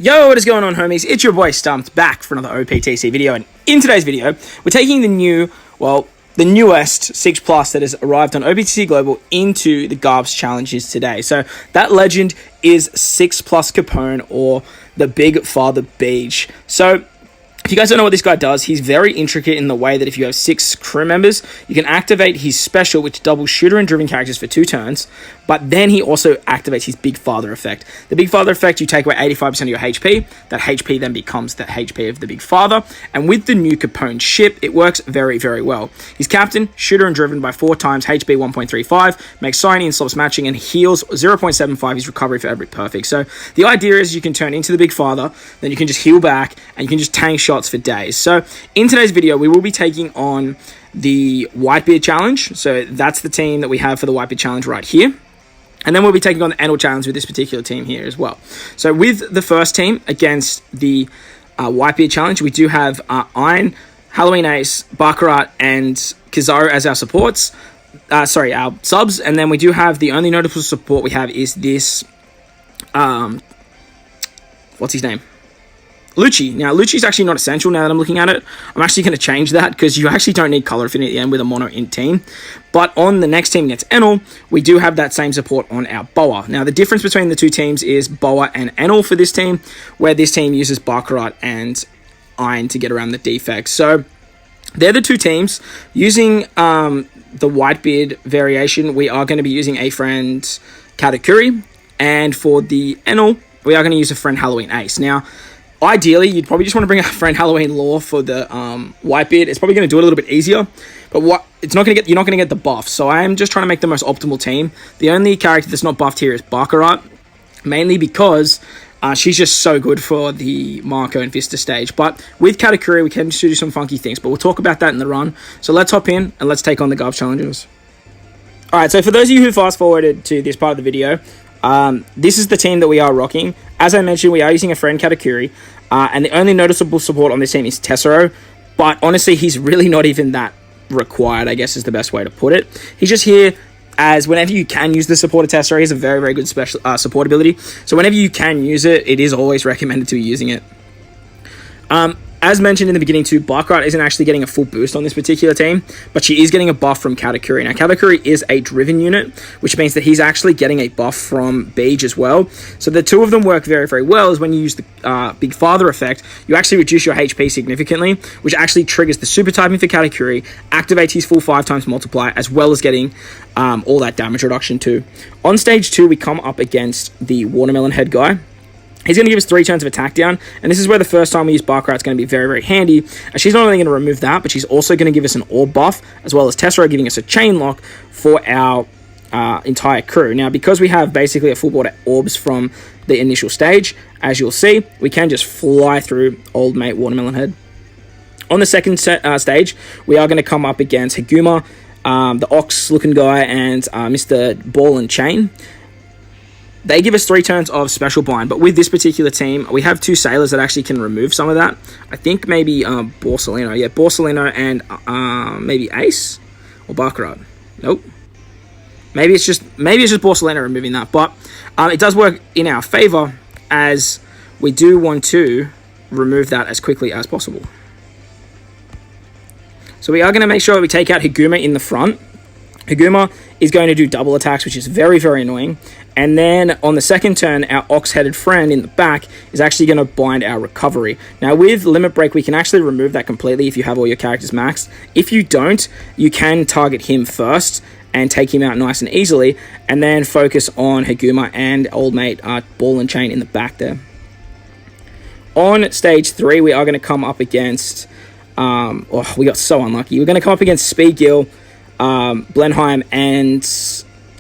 Yo, what is going on, homies? It's your boy Stumped back for another OPTC video, and in today's video, we're taking the newest 6 Plus that has arrived on OPTC Global into the Garp's challenges today. So that legend is 6 Plus Capone, or the Big Father Bege. So if you guys don't know what this guy does, he's very intricate in the way that if you have 6 crew members, you can activate his special, which doubles shooter and driven characters for 2 turns, but then he also activates his Big Father effect. The Big Father effect, you take away 85% of your HP, that HP then becomes the HP of the Big Father, and with the new Capone ship, it works very, very well. He's captain, shooter and driven by 4 times, HP 1.35, makes Signing and stops matching, and heals 0.75 his recovery for every perfect. So the idea is you can turn into the Big Father, then you can just heal back, and you can just tank shots for days. So in today's video, we will be taking on the WhiteBeard challenge. So that's the team that we have for the WhiteBeard challenge right here. And then we'll be taking on the Eneru challenge with this particular team here as well. So with the first team against the WhiteBeard challenge, we do have Iron, Halloween Ace, Baccarat, and Kizaru as our supports. Our subs. And then we do have the only notable support we have is this, what's his name? Lucci. Now, Lucci's actually not essential now that I'm looking at it. I'm actually going to change that because you actually don't need color affinity at the end with a mono int team. But on the next team against Enel, we do have that same support on our Boa. Now, the difference between the two teams is Boa and Enel for this team, where this team uses Baccarat and Iron to get around the defects. So they're the two teams. Using the WhiteBeard variation, we are going to be using a friend Katakuri. And for the Enel, we are going to use a friend Halloween Ace. Now, ideally, you'd probably just want to bring a friend Halloween Law for the WhiteBeard. It's probably going to do it a little bit easier, but you're not going to get the buff. So I am just trying to make the most optimal team. The only character that's not buffed here is Baccarat, mainly because she's just so good for the Marco and Vista stage. But with Katakuri, we can just do some funky things, but we'll talk about that in the run. So let's hop in and let's take on the Garp challenges. All right, so for those of you who fast forwarded to this part of the video, this is the team that we are rocking. As I mentioned, we are using a friend Katakuri, and the only noticeable support on this team is Tessero, but honestly, he's really not even that required, I guess is the best way to put it. He's just here as whenever you can use the support of Tessero. He has a very, very good special support ability, so whenever you can use it, it is always recommended to be using it. As mentioned in the beginning too, Baccarat isn't actually getting a full boost on this particular team, but she is getting a buff from Katakuri. Now, Katakuri is a driven unit, which means that he's actually getting a buff from Bege as well. So the two of them work very, very well, is when you use the Big Father effect, you actually reduce your HP significantly, which actually triggers the super typing for Katakuri, activates his full 5 times multiplier, as well as getting all that damage reduction too. On stage 2, we come up against the Watermelon Head guy. He's going to give us 3 turns of attack down, and this is where the first time we use Baccarat is going to be very, very handy. She's not only going to remove that, but she's also going to give us an orb buff, as well as Tessero giving us a chain lock for our entire crew. Now, because we have basically a full board of orbs from the initial stage, as you'll see, we can just fly through old mate Watermelon Head. On the second stage, we are going to come up against Haguma, the Ox-looking guy, and Mr. Ball and Chain. They give us 3 turns of special bind, but with this particular team, we have 2 sailors that actually can remove some of that. I think maybe Borsalino. Yeah, Borsalino and maybe Ace or Baccarat. Nope. Maybe it's just Borsalino removing that, but it does work in our favor, as we do want to remove that as quickly as possible. So we are going to make sure that we take out Haguma in the front. Haguma is going to do double attacks, which is very, very annoying. And then on the second turn, our ox-headed friend in the back is actually going to bind our recovery. Now, with Limit Break, we can actually remove that completely if you have all your characters maxed. If you don't, you can target him first and take him out nice and easily, and then focus on Haguma and old mate Ball and Chain in the back there. On stage 3, we are going to come up against... we got so unlucky. We're going to come up against Speed Gill, Blenheim, and...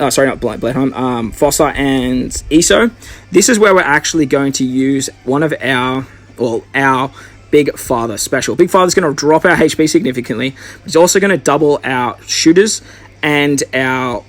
not Blenheim, Fossa and Iso. This is where we're actually going to use one of our Big Father special. Big Father's going to drop our HP significantly. It's also going to double our shooters and our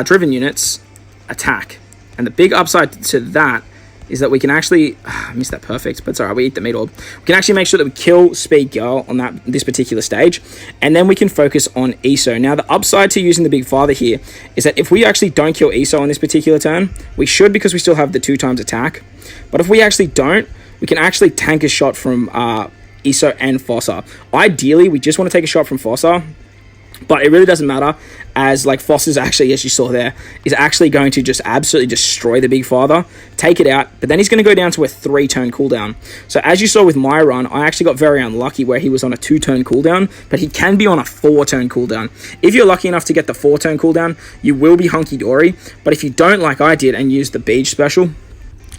driven units attack. And the big upside to that is that we can actually... I missed that perfect, but it's alright, we eat the meat orb. We can actually make sure that we kill Speed Girl on this particular stage, and then we can focus on ESO. Now, the upside to using the Big Father here is that if we actually don't kill ESO on this particular turn, we should, because we still have the 2x attack, but if we actually don't, we can actually tank a shot from ESO and Fossa. Ideally, we just want to take a shot from Fossa, but it really doesn't matter, as like Fossa's actually, as you saw there, is actually going to just absolutely destroy the Big Father, take it out, but then he's going to go down to a 3-turn cooldown. So as you saw with my run, I actually got very unlucky where he was on a 2-turn cooldown, but he can be on a 4-turn cooldown. If you're lucky enough to get the 4-turn cooldown, you will be hunky-dory, but if you don't, like I did, and use the Bege special,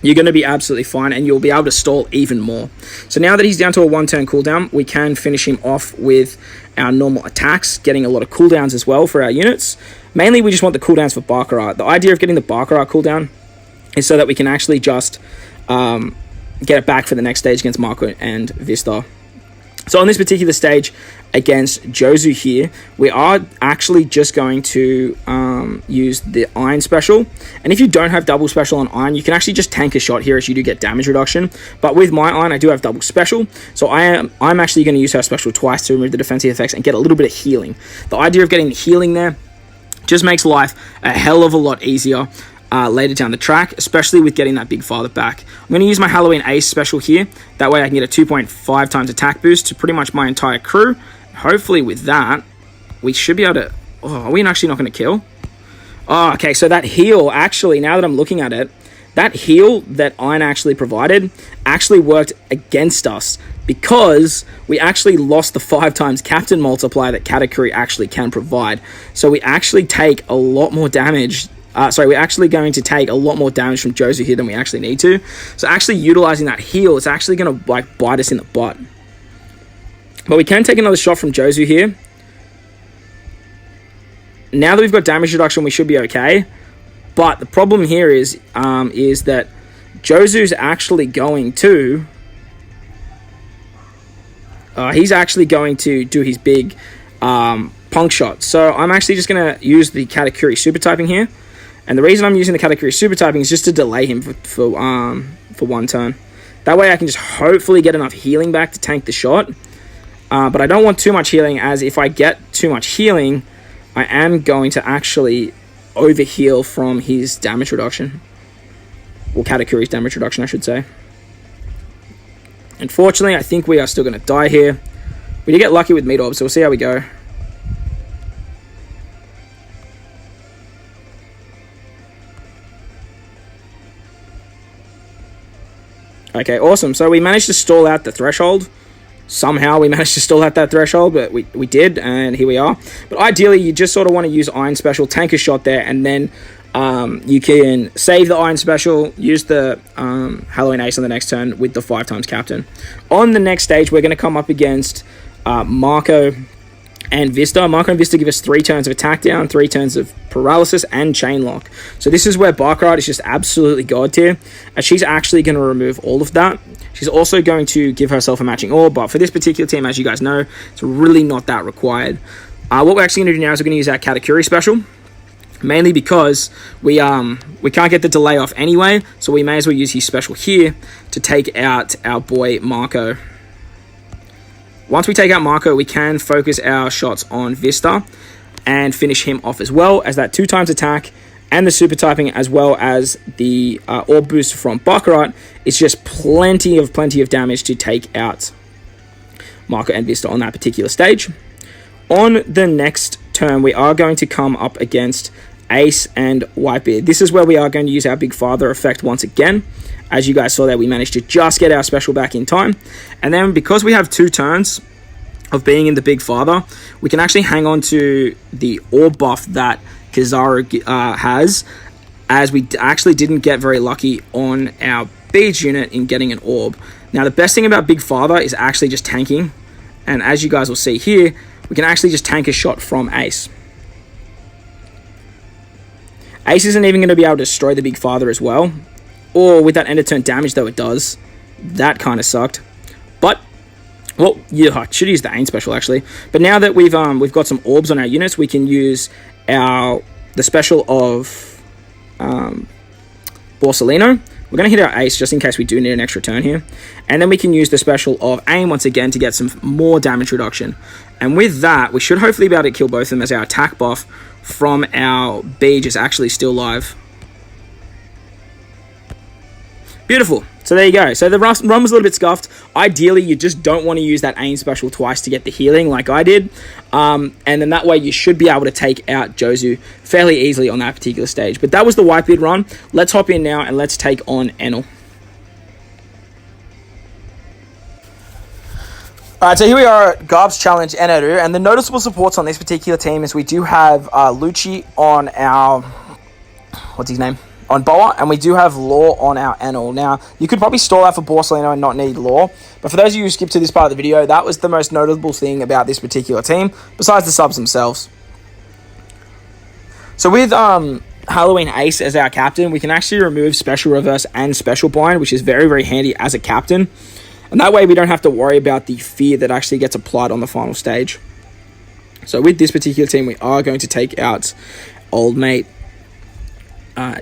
you're going to be absolutely fine, and you'll be able to stall even more. So now that he's down to a 1-turn cooldown, we can finish him off with our normal attacks, getting a lot of cooldowns as well for our units. Mainly, we just want the cooldowns for Baccarat. The idea of getting the Baccarat cooldown is so that we can actually just get it back for the next stage against Marco and Vista. So on this particular stage against Jozu here, we are actually just going to use the Iron special. And if you don't have double special on Iron, you can actually just tank a shot here as you do get damage reduction. But with my Iron, I do have double special. So I'm actually going to use her special twice to remove the defensive effects and get a little bit of healing. The idea of getting the healing there just makes life a hell of a lot easier later down the track, especially with getting that Big Father back. I'm going to use my Halloween Ace special here. That way I can get a 2.5 times attack boost to pretty much my entire crew. Hopefully with that, we should be able to... Oh, are we actually not going to kill? Oh, okay, so that heal, actually, now that I'm looking at it, that heal that Iron actually provided actually worked against us because we actually lost the 5x captain multiplier that Katakuri actually can provide. So we actually take a lot more damage. We're actually going to take a lot more damage from Jozu here than we actually need to. So actually utilizing that heal, it's actually going to like bite us in the butt. But we can take another shot from Jozu here. Now that we've got damage reduction, we should be okay. But the problem here is that Jozu's actually going to... he's actually going to do his big punk shot. So I'm actually just going to use the Katakuri super typing here. And the reason I'm using the Katakuri super typing is just to delay him for 1 turn. That way I can just hopefully get enough healing back to tank the shot. But I don't want too much healing, as if I get too much healing, I am going to actually overheal from his damage reduction. Or Katakuri's damage reduction, I should say. Unfortunately, I think we are still going to die here. We did get lucky with Meat Orb, so we'll see how we go. Okay, awesome. So we managed to stall out the threshold. Somehow we managed to stall out that threshold, but we did, and here we are. But ideally, you just sort of want to use Iron Special, tank a shot there, and then you can save the Iron Special, use the Halloween Ace on the next turn with the 5x Captain. On the next stage, we're going to come up against Marco and Vista. Marco and Vista give us 3 turns of attack down, 3 turns of paralysis, and chain lock. So this is where Baccarat is just absolutely god tier, as she's actually going to remove all of that. She's also going to give herself a matching orb, but for this particular team, as you guys know, it's really not that required. What we're actually going to do now is we're going to use our Katakuri special, mainly because we can't get the delay off anyway, so we may as well use his special here to take out our boy Marco. Once we take out Marco, we can focus our shots on Vista and finish him off as well, as that 2x attack and the super typing, as well as the orb boost from Baccarat, is just plenty of damage to take out Marco and Vista on that particular stage. On the next turn, we are going to come up against Ace and WhiteBeard. This is where we are going to use our Big Father effect once again. As you guys saw there, we managed to just get our special back in time. And then because we have 2 turns of being in the Big Father, we can actually hang on to the orb buff that Kizaru has, as we actually didn't get very lucky on our Beige unit in getting an orb. Now, the best thing about Big Father is actually just tanking. And as you guys will see here, we can actually just tank a shot from Ace. Ace isn't even going to be able to destroy the Big Father as well. Or with that end of turn damage, though it does. That kind of sucked. But, well, yeah, I should use the AIM special, actually. But now that we've got some orbs on our units, we can use the special of Borsalino We're going to hit our ace just in case we do need an extra turn here. And then we can use the special of aim once again to get some more damage reduction. And with that, we should hopefully be able to kill both of them as our attack buff from our Bege is actually still live. Beautiful. So there you go. So the run was a little bit scuffed. Ideally, you just don't want to use that aim special twice to get the healing like I did. And then that way you should be able to take out Jozu fairly easily on that particular stage. But that was the WhiteBeard run. Let's hop in now and let's take on Enel. Alright, so here we are at Garp's challenge Eneru, and the noticeable supports on this particular team is we do have Lucci on our... what's his name? On Boa, and we do have Law on our Enel. Now, you could probably stall out for Borsalino and not need Law, but for those of you who skipped to this part of the video, that was the most notable thing about this particular team, besides the subs themselves. So with Halloween Ace as our captain, we can actually remove Special Reverse and Special Bind, which is very, very handy as a captain. And that way we don't have to worry about the fear that actually gets applied on the final stage. So with this particular team, we are going to take out old mate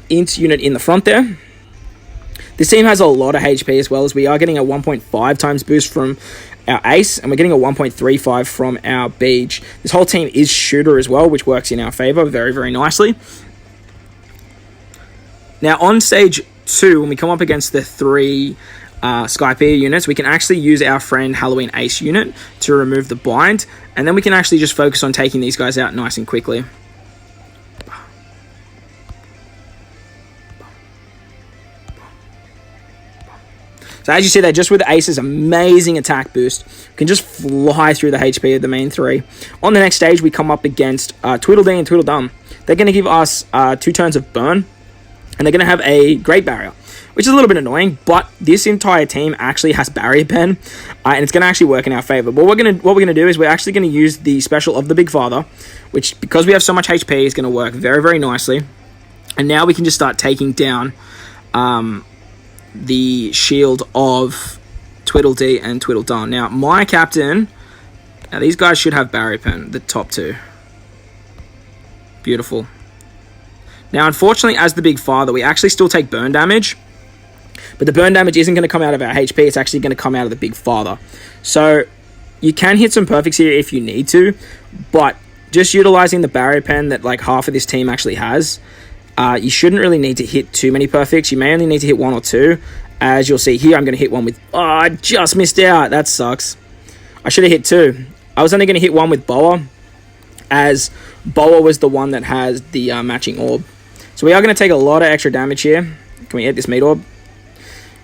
INT unit in the front there. This team has a lot of HP as well, as we are getting a 1.5 times boost from our Ace, and we're getting a 1.35 from our Bege. This whole team is shooter as well, which works in our favor very, very nicely. Now on stage 2, when we come up against the 3 Skypiea units, we can actually use our friend Halloween Ace unit to remove the bind, and then we can actually just focus on taking these guys out nice and quickly. So as you see there, just with Ace's amazing attack boost, we can just fly through the HP of the main 3. On the next stage, we come up against Tweedledee and Tweedledum. They're going to give us 2 turns of burn, and they're going to have a Great Barrier, which is a little bit annoying, but this entire team actually has Barrier Pen, and it's going to actually work in our favor. But what we're going to do is we're actually going to use the special of the Big Father, which, because we have so much HP, is going to work very, very nicely. And now we can just start taking down the shield of Tweedledee and Tweedledum. Now, my captain... Now, these guys should have Barrier Pen, the top 2. Beautiful. Now, unfortunately, as the Big Father, we actually still take burn damage. But the burn damage isn't going to come out of our HP. It's actually going to come out of the Big Father. So, you can hit some perfects here if you need to. But just utilizing the Barrier Pen that like half of this team actually has... you shouldn't really need to hit too many perfects. You may only need to hit 1 or 2. As you'll see here, I'm going to hit 1 with... Oh, I just missed out. That sucks. I should have hit 2. I was only going to hit 1 with Boa, as Boa was the one that has the matching orb. So we are going to take a lot of extra damage here. Can we hit this meat orb?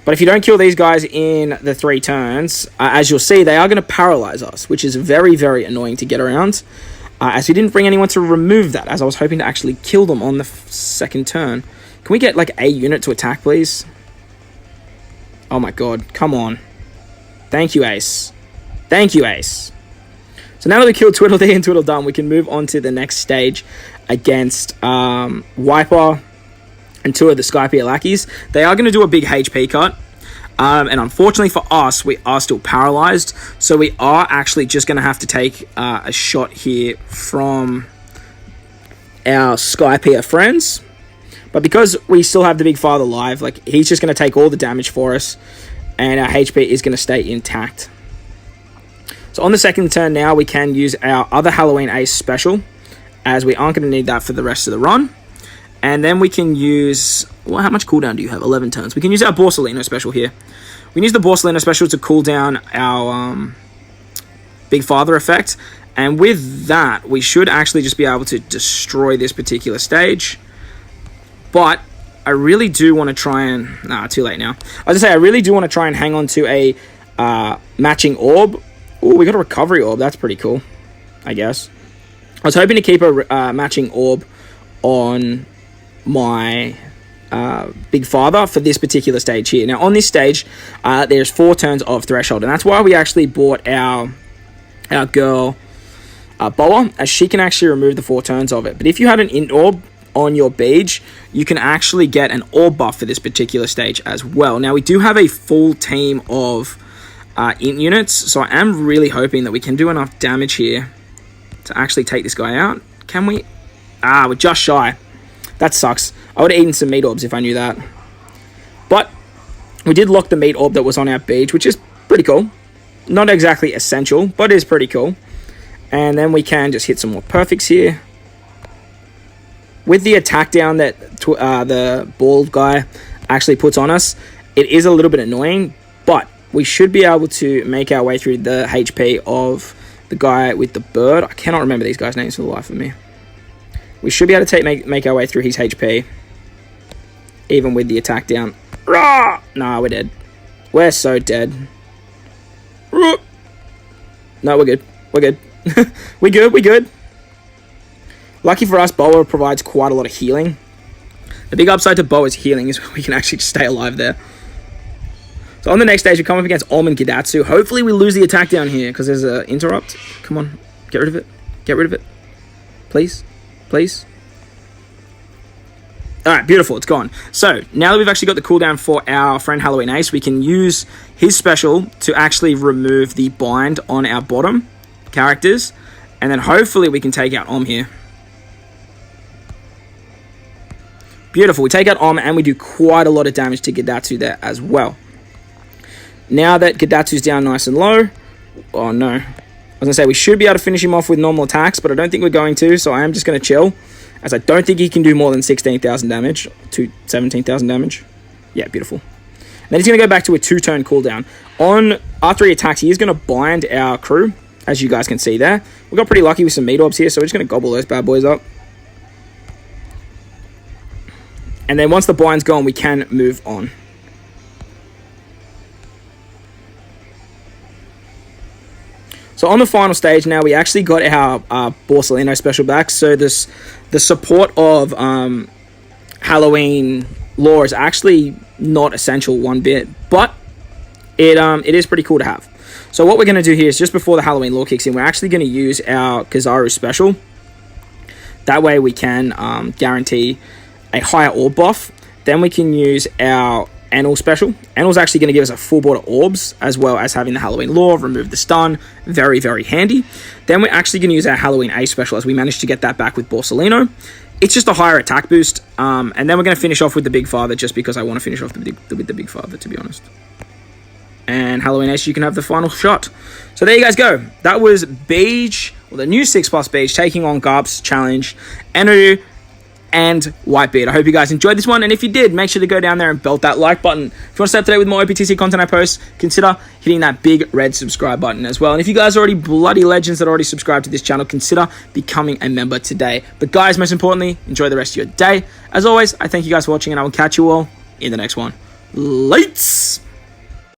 But if you don't kill these guys in the 3 turns, as you'll see, they are going to paralyze us, which is very, very annoying to get around. As we didn't bring anyone to remove that, as I was hoping to actually kill them on the 2nd turn. Can we get, like, a unit to attack, please? Oh my god, come on. Thank you, Ace. Thank you, Ace. So now that we killed Tweedledee and Tweedledum, we can move on to the next stage against Wiper and 2 of the Skypiea lackeys. They are going to do a big HP cut. And unfortunately for us, we are still paralyzed. So we are actually just going to have to take a shot here from our Skypiea friends. But because we still have the Big Father live, like, he's just going to take all the damage for us. And our HP is going to stay intact. So on the 2nd turn now, we can use our other Halloween Ace special, as we aren't going to need that for the rest of the run. And then we can use... Well, how much cooldown do you have? 11 turns. We can use our Borsalino special here. We can use the Borsalino special to cool down our Big Father effect. And with that, we should actually just be able to destroy this particular stage. But I really do want to try and... Nah, too late now. I was going to say, I really do want to try and hang on to a matching orb. Oh, we got a recovery orb. That's pretty cool, I guess. I was hoping to keep a matching orb on my Big Father for this particular stage here. Now, on this stage, there's 4 turns of Threshold, and that's why we actually bought our girl Boa, as she can actually remove the 4 turns of it. But if you had an INT orb on your Bege, you can actually get an orb buff for this particular stage as well. Now, we do have a full team of INT units, so I am really hoping that we can do enough damage here to actually take this guy out. Can we? We're just shy. That sucks. I would have eaten some meat orbs if I knew that. But we did lock the meat orb that was on our Bege, which is pretty cool. Not exactly essential, but is pretty cool. And then we can just hit some more perfects here. With the attack down that the bald guy actually puts on us, it is a little bit annoying, but we should be able to make our way through the HP of the guy with the bird. I cannot remember these guys' names for the life of me. We should be able to make our way through his HP, even with the attack down. Rah! Nah, we're dead. We're so dead. No, we're good. We're good. We're good. Lucky for us, Boa provides quite a lot of healing. The big upside to Boa's healing is we can actually just stay alive there. So on the next stage, we come up against Om and Gidatsu. Hopefully we lose the attack down here, because there's an interrupt. Come on, get rid of it. Get rid of it. Please. Please. Alright, beautiful, it's gone. So, now that we've actually got the cooldown for our friend Halloween Ace, we can use his special to actually remove the bind on our bottom characters. And then hopefully we can take out Om here. Beautiful, we take out Om and we do quite a lot of damage to Gidatsu there as well. Now that Gidatsu's down nice and low... Oh no. I was going to say, we should be able to finish him off with normal attacks, but I don't think we're going to, so I am just going to chill. As I don't think he can do more than 16,000 damage to 17,000 damage. Yeah, beautiful. Then he's going to go back to a 2-turn cooldown. After he attacks, he is going to bind our crew, as you guys can see there. We got pretty lucky with some meat orbs here, so we're just going to gobble those bad boys up. And then once the bind's gone, we can move on. So on the final stage now, we actually got our Borsalino special back. So the support of Halloween lore is actually not essential one bit, but it is pretty cool to have. So what we're going to do here is just before the Halloween lore kicks in, we're actually going to use our Kizaru special. That way we can guarantee a higher orb buff. Then we can use our Enel special. Enel's actually going to give us a full board of orbs, as well as having the Halloween lore, remove the stun. Very, very handy. Then we're actually going to use our Halloween Ace special, as we managed to get that back with Borsalino. It's just a higher attack boost. And then we're going to finish off with the Big Father, just because I want to finish off with the Big Father, to be honest. And Halloween Ace, you can have the final shot. So there you guys go. That was Bege, or the new 6+ Bege, taking on Garp's challenge, Eneru and WhiteBeard. I hope you guys enjoyed this one, and if you did, make sure to go down there and belt that like button. If you want to stay up to date with more OPTC content I post, consider hitting that big red subscribe button as well. And if you guys are already bloody legends that already subscribed to this channel, consider becoming a member today. But guys, most importantly, enjoy the rest of your day. As always, I thank you guys for watching, and I will catch you all in the next one. Lights!